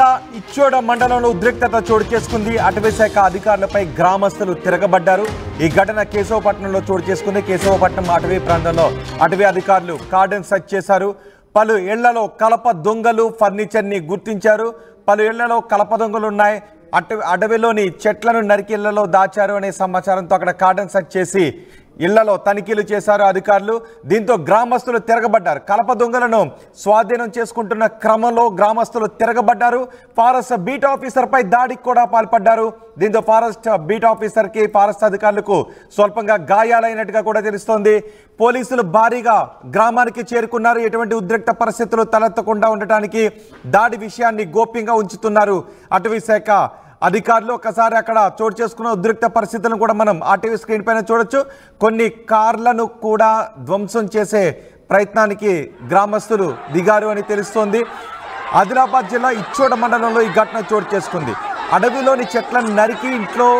జిల్లా ఇచ్చోడ మండలంలో ఉద్రిక్తత చోటు చేసుకుంది. అటవీ శాఖ అధికారులపై గ్రామస్తులు తిరగబడ్డారు. ఈ ఘటన కేశవపట్నంలో చోటు చేసుకుంది. కేశవపట్నం అటవీ ప్రాంతంలో అటవీ అధికారులు కార్డన్ సెర్చ్ చేశారు. పలు ఇళ్లలో కలప దొంగలు ఫర్నిచర్ని గుర్తించారు. పలు ఇళ్లలో కలప దొంగలు ఉన్నాయి. అడవిలోని చెట్లను నరికి ఇళ్లలో దాచారు అనే సమాచారంతో అక్కడ కార్డన్ సెర్చ్ చేసి ఇళ్లలో తనిఖీలు చేశారు అధికారులు. దీంతో గ్రామస్తులు తిరగబడ్డారు. కలప దొంగలను స్వాధీనం చేసుకుంటున్న క్రమంలో గ్రామస్తులు తిరగబడ్డారు. ఫారెస్ట్ బీట్ ఆఫీసర్ పై దాడికి కూడా పాల్పడ్డారు. దీంతో ఫారెస్ట్ బీట్ ఆఫీసర్ కి ఫారెస్ట్ అధికారులకు స్వల్పంగా గాయాలైనట్టుగా కూడా తెలుస్తోంది. పోలీసులు భారీగా గ్రామానికి చేరుకున్నారు. ఎటువంటి ఉద్రిక్త పరిస్థితులు తలెత్తకుండా ఉండటానికి దాడి విషయాన్ని గోప్యంగా ఉంచుతున్నారు అటవీ శాఖ అధికారులు. ఒకసారి అక్కడ చోటు చేసుకున్న ఉద్రిక్త పరిస్థితులను కూడా మనం ఆర్టీవీ స్క్రీన్ పైన చూడొచ్చు. కొన్ని కార్లను కూడా ధ్వంసం చేసే ప్రయత్నానికి గ్రామస్తులు దిగారు అని తెలుస్తోంది. ఆదిలాబాద్ జిల్లా ఇచ్చోడ మండలంలో ఈ ఘటన చోటు చేసుకుంది. అడవిలోని చెట్లను నరికి ఇంట్లో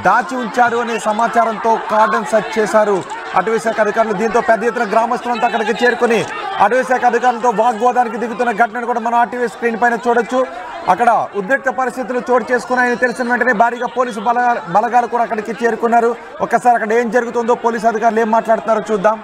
దాచి ఉంచారు అనే సమాచారంతో కార్డన్ సెర్చ్ చేశారు అటవీ శాఖ అధికారులు. దీంతో పెద్ద ఎత్తున గ్రామస్తులంతా అక్కడికి చేరుకుని అటవీ శాఖ అధికారులతో వాగ్వాదానికి దిగుతున్న ఘటనను కూడా మనం ఆర్టీవీ స్క్రీన్ పైన చూడొచ్చు. అక్కడ ఉద్రిక్త పరిస్థితులు చోటు చేసుకున్నాయని తెలిసిన వెంటనే భారీగా పోలీసు బలగాలు కూడా అక్కడికి చేరుకున్నారు. ఒక్కసారి అక్కడ ఏం జరుగుతుందో పోలీసు అధికారులు ఏం మాట్లాడుతున్నారో చూద్దాం.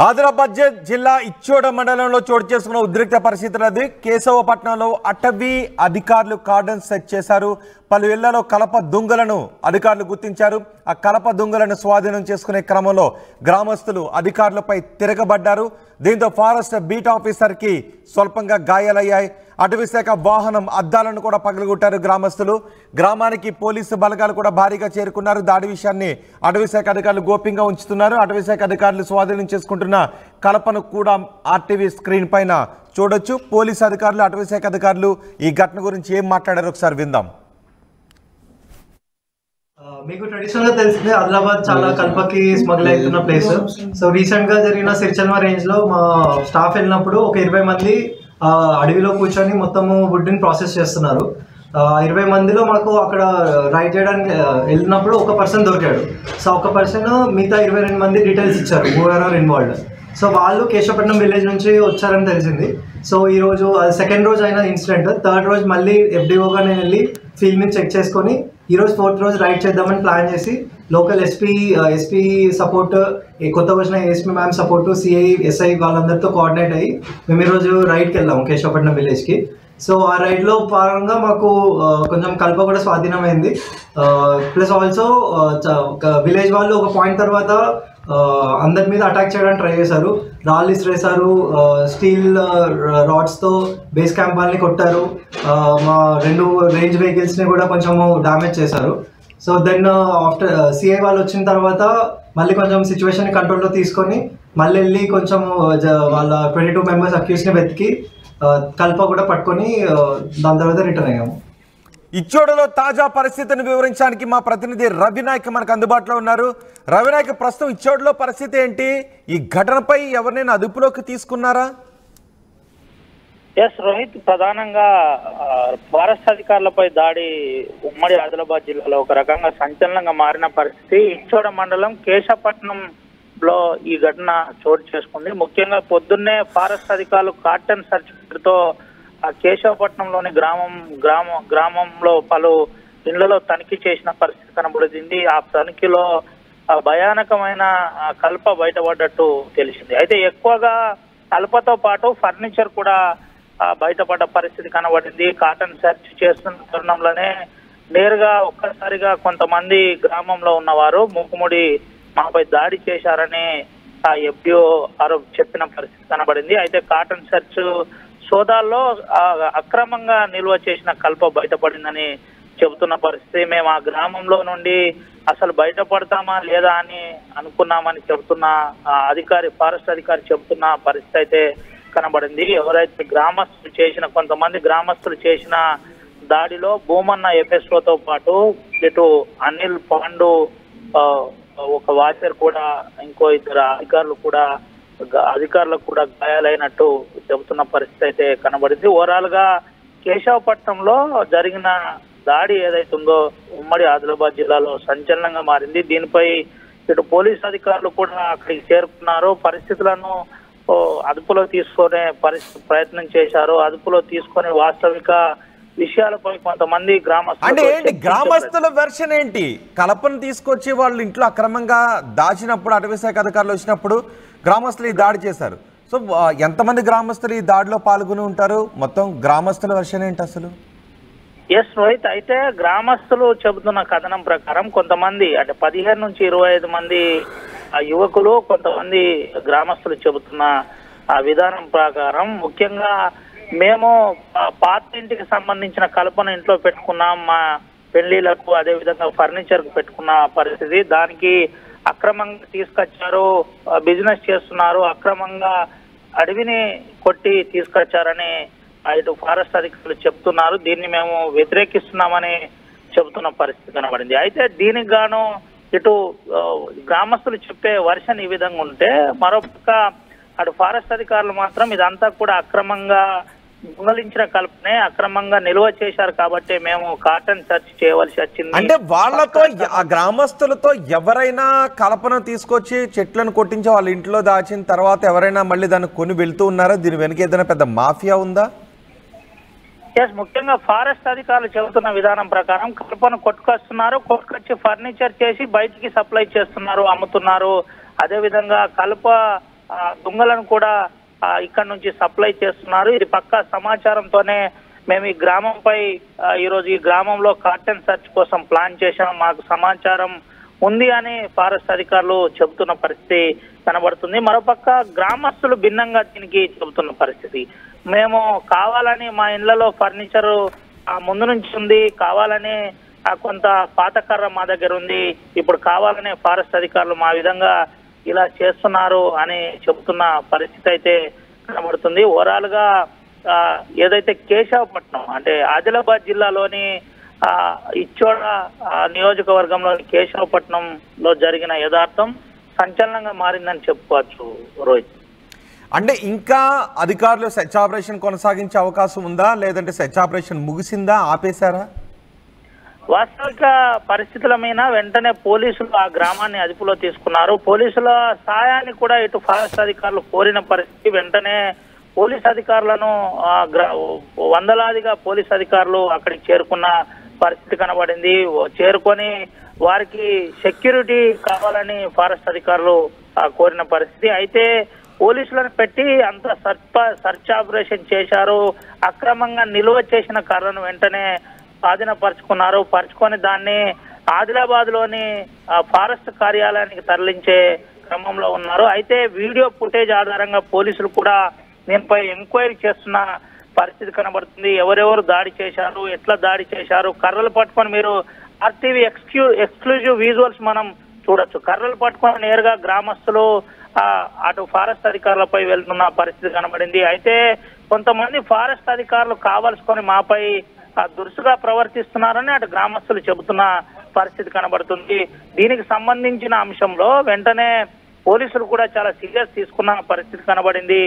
ఆదిలాబాద్ జిల్లా ఇచ్చోడ మండలంలో చోటు చేసుకున్న ఉద్రిక్త పరిస్థితులది. కేశవపట్నంలో అటవీ అధికారులు కార్డన్ సెర్చ్ చేశారు. పలు ఇళ్లలో కలప దొంగలను అధికారులు గుర్తించారు. ఆ కలప దొంగలను స్వాధీనం చేసుకునే క్రమంలో గ్రామస్తులు అధికారులపై తిరగబడ్డారు. దీంతో ఫారెస్ట్ బీట్ ఆఫీసర్కి స్వల్పంగా గాయాలయ్యాయి. అటవీ శాఖ వాహనం అద్దాలను కూడా పగలగొట్టారు గ్రామస్తులు. గ్రామానికి పోలీసు బలగాలు కూడా భారీగా చేరుకున్నారు. దాడి విషయాన్ని అటవీ శాఖ అధికారులు గోప్యంగా ఉంచుతున్నారు. అటవీ శాఖ అధికారులు స్వాధీనం చేసుకుంటున్న కలపను కూడా ఆర్టీవీ స్క్రీన్ పైన చూడొచ్చు. పోలీసు అధికారులు అటవీ శాఖ అధికారులు ఈ ఘటన గురించి ఏం మాట్లాడారో ఒకసారి విందాం. మీకు ట్రెడిషనల్ గా తెలిసిందే ఆదిలాబాద్ చాలా కల్పకి స్మగ్ల్ అవుతున్న ప్లేస్. సో రీసెంట్ గా జరిగిన సిరిచల్మా రేంజ్ లో మా స్టాఫ్ వెళ్ళినప్పుడు ఒక 20 మంది అడవిలో కూర్చొని మొత్తము వుడ్ని ప్రాసెస్ చేస్తున్నారు. 20 మందిలో మాకు అక్కడ రైడ్ చేయడానికి వెళ్ళినప్పుడు ఒక పర్సన్ దొరికాడు. సో ఒక పర్సన్ మిగతా 22 మంది డీటెయిల్స్ ఇచ్చారు మూవర్ ఇన్వాల్వ్డ్. సో వాళ్ళు కేశవపట్నం విలేజ్ నుంచి వచ్చారని తెలిసింది. సో ఈరోజు సెకండ్ రోజు అయిన ఇన్సిడెంట్. థర్డ్ రోజు మళ్ళీ ఎఫ్డిఓగా నేను వెళ్ళి ఫీల్డ్ మీద చెక్ చేసుకొని ఈరోజు ఫోర్త్ రోజు రైడ్ చేద్దామని ప్లాన్ చేసి లోకల్ ఎస్పీ సపోర్ట్, కొత్త వచ్చిన ASP ma'am support, CI SI వాళ్ళందరితో కోఆర్డినేట్ అయ్యి మేము ఈరోజు రైడ్కి వెళ్ళాము కేశవపట్నం విలేజ్కి. సో ఆ రైడ్లో భాగంగా మాకు కొంచెం కల్ప కూడా స్వాధీనమైంది. ప్లస్ ఆల్సో విలేజ్ వాళ్ళు ఒక పాయింట్ తర్వాత అందరి మీద అటాక్ చేయడానికి ట్రై చేశారు. రాళ్ళు ఇసిరేశారు, స్టీల్ రాడ్స్తో బేస్ క్యాంప్ వాళ్ళని కొట్టారు. మా 2 రేంజ్ వెహికల్స్ని కూడా కొంచెము డ్యామేజ్ చేశారు. సో దెన్ ఆఫ్టర్ సిఐ వాళ్ళు వచ్చిన తర్వాత మళ్ళీ కొంచెం సిచ్యువేషన్ కంట్రోల్లో తీసుకొని మళ్ళీ వెళ్ళి కొంచెం వాళ్ళ 22 మెంబర్స్ అక్యూస్ని వెతికి కల్ప కూడా పట్టుకొని దాని తర్వాత రిటర్న్ అయ్యాము. ఇచ్చోడలో తాజా పరిస్థితిని వివరించడానికి మా ప్రతినిధి రవినాయక్ మనకు అందుబాటులో ఉన్నారు. రవినాయక్, ప్రస్తుతం ఇచ్చోడలో పరిస్థితి ఏంటి? ఈ ఘటనపై ఎవరినైనా అదుపులోకి తీసుకున్నారా? ఎస్ రోహిత్, ప్రధానంగా ఫారెస్ట్ అధికారులపై దాడి ఉమ్మడి ఆదిలాబాద్ జిల్లాలో ఒక రకంగా సంచలనంగా మారిన పరిస్థితి. ఇచ్చోడ మండలం కేశవపట్నంలో ఈ ఘటన చోటు చేసుకుంది. ముఖ్యంగా పొద్దున్నే ఫారెస్ట్ అధికారులు కార్డన్ సెర్చ్ తో కేశవపట్నంలోని గ్రామంలో పలు ఇళ్లలో తనిఖీ చేసిన పరిస్థితి కనబడింది. ఆ తనిఖీలో భయానకమైన కల్ప బయటపడ్డట్టు తెలిసింది. అయితే ఎక్కువగా కల్పతో పాటు ఫర్నిచర్ కూడా బయటపడ్డ పరిస్థితి కనబడింది. కార్డన్ సెర్చ్ చేస్తున్న తరుణంలోనే నేరుగా ఒక్కసారిగా కొంతమంది గ్రామంలో ఉన్నవారు మూకుముడి మాపై దాడి చేశారని ఆ ఎఫ్డిఓ చెప్పిన పరిస్థితి కనబడింది. అయితే కాటన్ సెర్చ్ సోదాల్లో అక్రమంగా నిల్వ చేసిన కల్ప బయటపడిందని చెబుతున్న పరిస్థితి. మేము ఆ గ్రామంలో నుండి అసలు బయటపడతామా లేదా అని అనుకున్నామని చెబుతున్న అధికారి, ఫారెస్ట్ అధికారి చెబుతున్న పరిస్థితి అయితే కనబడింది. ఎవరైతే కొంతమంది గ్రామస్తులు చేసిన దాడిలో భూమన్న ఎఫ్ఎస్ఓతో పాటు ఇటు అనిల్ పాండు, ఒక వాచర్ కూడా, ఇంకో ఇద్దరు అధికారులకు కూడా గాయాలైనట్టు చెబుతున్న పరిస్థితి అయితే కనబడింది. ఓవరాల్ గా కేశవపట్నంలో జరిగిన దాడి ఏదైతుందో ఉమ్మడి ఆదిలాబాద్ జిల్లాలో సంచలనంగా మారింది. దీనిపై ఇటు పోలీసు అధికారులు కూడా అక్కడికి చేరుకున్నారు. పరిస్థితులను అదుపులో తీసుకునే ప్రయత్నం చేశారు. అదుపులో తీసుకుని వాస్తవిక విషయాలపై కొంతమంది గ్రామస్తుల వెర్షన్ ఏంటి? కలపను తీసుకొచ్చి వాళ్ళు ఇంట్లో అక్రమంగా దాచినప్పుడు అటవీ శాఖ అధికారులు వచ్చినప్పుడు గ్రామస్తులు ఈ దాడి చేశారు. సో ఎంతమంది గ్రామస్తులు ఈ దాడిలో పాల్గొని ఉంటారు? మొత్తం గ్రామస్తుల వెర్షన్ ఏంటి అసలు? ఎస్ రోహిత్, అయితే గ్రామస్తులు చెబుతున్న కథనం ప్రకారం కొంతమంది అంటే 15 నుంచి 25 మంది యువకులు, కొంతమంది గ్రామస్తులు చెబుతున్న విధానం ప్రకారం ముఖ్యంగా మేము పాత ఇంటికి సంబంధించిన కల్పన ఇంట్లో పెట్టుకున్నాం, మా పెళ్లిళ్లకు అదేవిధంగా ఫర్నిచర్ కు పెట్టుకున్న పరిస్థితి. దానికి అక్రమంగా తీసుకొచ్చారు, బిజినెస్ చేస్తున్నారు, అక్రమంగా అడవిని కొట్టి తీసుకొచ్చారని ఇటు ఫారెస్ట్ అధికారులు చెప్తున్నారు. దీన్ని మేము వ్యతిరేకిస్తున్నామని చెబుతున్న పరిస్థితి కనబడింది. అయితే దీనికి గాను ఇటు గ్రామస్తులు చెప్పే వర్షన్ ఈ విధంగా ఉంటే, మరొక అటు ఫారెస్ట్ అధికారులు మాత్రం ఇదంతా కూడా అక్రమంగా దొంగలించిన కల్పనే, అక్రమంగా నిల్వ చేశారు కాబట్టి మేము కాటన్ సెర్చ్ చేయవలసి వచ్చింది. అంటే వాళ్ళతో, ఆ గ్రామస్తులతో ఎవరైనా కల్పన తీసుకొచ్చి చెట్లను కొట్టించి వాళ్ళ ఇంట్లో దాచిన తర్వాత ఎవరైనా మళ్ళీ దాన్ని కొని వెళ్తూ ఉన్నారా? దీని వెనక ఏదైనా పెద్ద మాఫియా ఉందా? ముఖ్యంగా ఫారెస్ట్ అధికారులు చెబుతున్న విధానం ప్రకారం కల్పను కొట్టుకొచ్చి ఫర్నిచర్ చేసి బయటికి సప్లై చేస్తున్నారు, అమ్ముతున్నారు. అదేవిధంగా కల్ప దొంగలను కూడా ఇక్కడ నుంచి సప్లై చేస్తున్నారు. ఇది పక్కా సమాచారంతోనే మేము ఈ గ్రామంపై ఈరోజు ఈ గ్రామంలో కాటన్ సెర్చ్ కోసం ప్లాన్ చేశాం, మాకు సమాచారం ఉంది అని ఫారెస్ట్ అధికారులు చెబుతున్న పరిస్థితి కనబడుతుంది. మరోపక్క గ్రామస్తులు భిన్నంగా దీనికి చెబుతున్న పరిస్థితి. మేము కావాలని మా ఇళ్లలో ఫర్నిచర్ ముందు నుంచి ఉంది, కావాలని కొంత పాత కర్ర మా దగ్గర ఉంది, ఇప్పుడు కావాలనే ఫారెస్ట్ అధికారులు మా విధంగా ఇలా చేస్తున్నారు అని చెబుతున్న పరిస్థితి అయితే కనబడుతుంది. ఓవరాల్ గా ఏదైతే కేశవపట్నం అంటే ఆదిలాబాద్ జిల్లాలోని ఇచ్చోడ నియోజకవర్గంలోని కేశవపట్నంలో జరిగిన యథార్థం సంచలనంగా మారిందని చెప్పుకోవచ్చు రోహిత్. అంటే ఇంకా అధికారులు సెర్చ్ ఆపరేషన్ కొనసాగించే అవకాశం ఉందా, లేదంటే సెర్చ్ ఆపరేషన్ ముగిసిందా, ఆపేశారా? వాస్తవిక పరిస్థితుల మీద వెంటనే పోలీసులు ఆ గ్రామాన్ని అదుపులో తీసుకున్నారు. పోలీసుల సాయాన్ని కూడా ఇటు ఫారెస్ట్ అధికారులు కోరిన పరిస్థితి. వెంటనే పోలీస్ అధికారులను వందలాదిగా పోలీస్ అధికారులు అక్కడికి చేరుకున్న పరిస్థితి కనబడింది. చేరుకొని వారికి సెక్యూరిటీ కావాలని ఫారెస్ట్ అధికారులు కోరిన పరిస్థితి. అయితే పోలీసులను పెట్టి అంత సర్చ్ ఆపరేషన్ చేశారు. అక్రమంగా నిల్వ చేసిన కర్రను వెంటనే పరుచుకొని దాన్ని ఆదిలాబాద్ లోని ఫారెస్ట్ కార్యాలయానికి తరలించే క్రమంలో ఉన్నారు. అయితే వీడియో ఫుటేజ్ ఆధారంగా పోలీసులు కూడా దీనిపై ఎంక్వైరీ చేస్తున్న పరిస్థితి కనబడుతుంది. ఎవరెవరు దాడి చేశారు, ఎట్లా దాడి చేశారు, కర్రలు పట్టుకొని మీరు ఆర్టీవీ ఎక్స్క్లూజివ్ విజువల్స్ మనం చూడొచ్చు. కర్రలు పట్టుకొని నేరుగా గ్రామస్తులు అటు ఫారెస్ట్ అధికారులపై వెళ్తున్న పరిస్థితి కనబడింది. అయితే కొంతమంది ఫారెస్ట్ అధికారులు కావాల్సుకొని మాపై దురుసుగా ప్రవర్తిస్తున్నారని అటు గ్రామస్తులు చెబుతున్న పరిస్థితి కనబడుతుంది. దీనికి సంబంధించిన అంశంలో వెంటనే పోలీసులు కూడా చాలా సీరియస్ తీసుకున్న పరిస్థితి కనబడింది.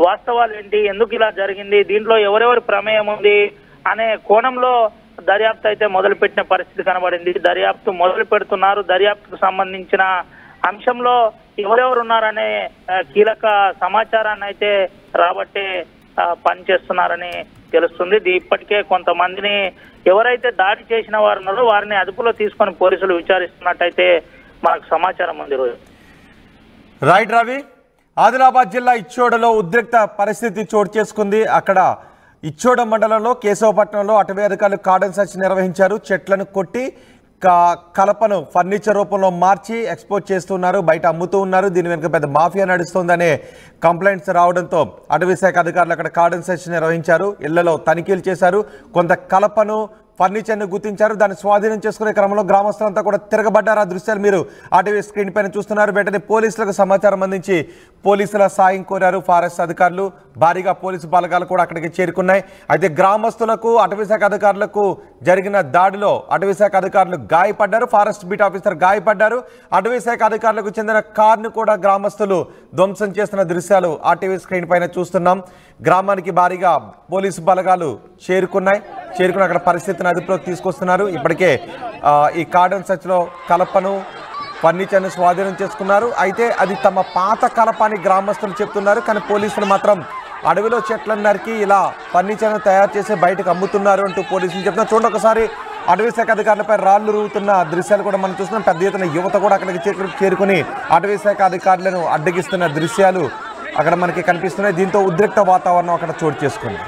వాస్తవాలు ఏంటి, ఎందుకు ఇలా జరిగింది, దీంట్లో ఎవరెవరి ప్రమేయం ఉంది అనే కోణంలో దర్యాప్తు అయితే మొదలుపెట్టిన పరిస్థితి కనబడింది. దర్యాప్తు మొదలు పెడుతున్నారు. దర్యాప్తుకు సంబంధించిన అంశంలో ఎవరెవరు ఉన్నారనే కీలక సమాచారాన్ని అయితే రాబట్టే పనిచేస్తున్నారని తెలుస్తుంది. ఇప్పటికే కొంతమందిని ఎవరైతే దాడి చేసిన వారు ఉన్నారో వారిని అదుపులో తీసుకొని పోలీసులు విచారిస్తున్నట్టయితే మనకు సమాచారం ఉంది. రైట్ రవి, ఆదిలాబాద్ జిల్లా ఇచ్చోడలో ఉద్రిక్త పరిస్థితి చోటు చేసుకుంది. అక్కడ ఇచ్చోడ మండలంలో కేశవపట్నంలో అటవీ అధికారులు కార్డన్ సెర్చ్ నిర్వహించారు. చెట్లను కొట్టి కలపను ఫర్నిచర్ రూపంలో మార్చి ఎక్స్పోర్ట్ చేస్తున్నారు, బయట అమ్ముతూ ఉన్నారు. దీని వెనుక పెద్ద మాఫియా నడుస్తుందనే కంప్లైంట్స్ రావడంతో అటవీ శాఖ అధికారులు అక్కడ కార్డన్ సెర్చ్ నిర్వహించారు. ఇళ్లలో తనిఖీలు చేశారు. కొంత కలపను ఫర్నిచర్ను గుర్తించారు. దాన్ని స్వాధీనం చేసుకునే క్రమంలో గ్రామస్తులంతా కూడా తిరగబడ్డారు. ఆ దృశ్యాలు మీరు ఆర్టీవీ స్క్రీన్ పైన చూస్తున్నారు. వెంటనే పోలీసులకు సమాచారం అందించి పోలీసుల సాయం కోరారు ఫారెస్ట్ అధికారులు. భారీగా పోలీసు బలగాలు కూడా అక్కడికి చేరుకున్నాయి. అయితే గ్రామస్తులకు అటవీ శాఖ అధికారులకు జరిగిన దాడిలో అటవీ శాఖ అధికారులు గాయపడ్డారు. ఫారెస్ట్ బీట్ ఆఫీసర్ గాయపడ్డారు. అటవీ శాఖ అధికారులకు చెందిన కారును కూడా గ్రామస్తులు ధ్వంసం చేస్తున్న దృశ్యాలు ఆర్టీవీ స్క్రీన్ పైన చూస్తున్నాం. గ్రామానికి భారీగా పోలీసు బలగాలు చేరుకుని అక్కడ పరిస్థితిని అదుపులోకి తీసుకొస్తున్నారు. ఇప్పటికే ఈ కార్డన్ సెర్చ్లో కలపను ఫర్నిచర్ను స్వాధీనం చేసుకున్నారు. అయితే అది తమ పాత కలప అని గ్రామస్తులు చెప్తున్నారు. కానీ పోలీసులు మాత్రం అడవిలో చెట్లను నరికి ఇలా ఫర్నిచర్ను తయారు చేసి బయటకు అమ్ముతున్నారు అంటూ పోలీసులు చెప్తున్నారు. చూడండి ఒకసారి అటవీ శాఖ అధికారులపై రాళ్లు రుగుతున్న దృశ్యాలు కూడా మనం చూస్తున్నాం. పెద్ద ఎత్తున యువత కూడా అక్కడికి చేరుకుని అటవీ శాఖ అధికారులను అడ్డగిస్తున్న దృశ్యాలు అక్కడ మనకి కనిపిస్తున్నాయి. దీంతో ఉద్రిక్త వాతావరణం అక్కడ చోటు చేసుకుంది.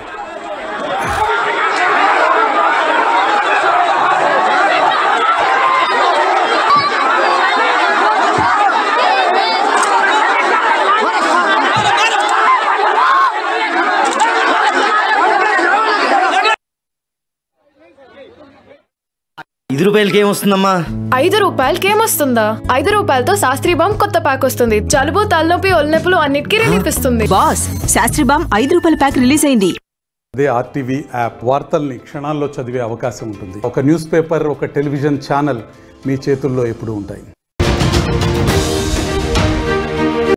₹5 ఏమొస్తుందమ్మా? ₹5 ఏమొస్తుందా? ₹5 శాస్త్రీ బామ్ కొత్త ప్యాక్ వస్తుంది. జలుబు, తలనొప్పి, ఒళ్ళనొప్పులు అన్నిటికీ రిలీఫ్ ఇస్తుంది. Boss, Shastri balm ₹5 pack release అయింది. అదే ఆర్టీవీ యాప్ వార్తల్ని క్షణాల్లో చదివే అవకాశం ఉంటుంది. ఒక న్యూస్ పేపర్, ఒక టెలివిజన్ ఛానల్ మీ చేతుల్లో ఎప్పుడూ ఉంటాయి.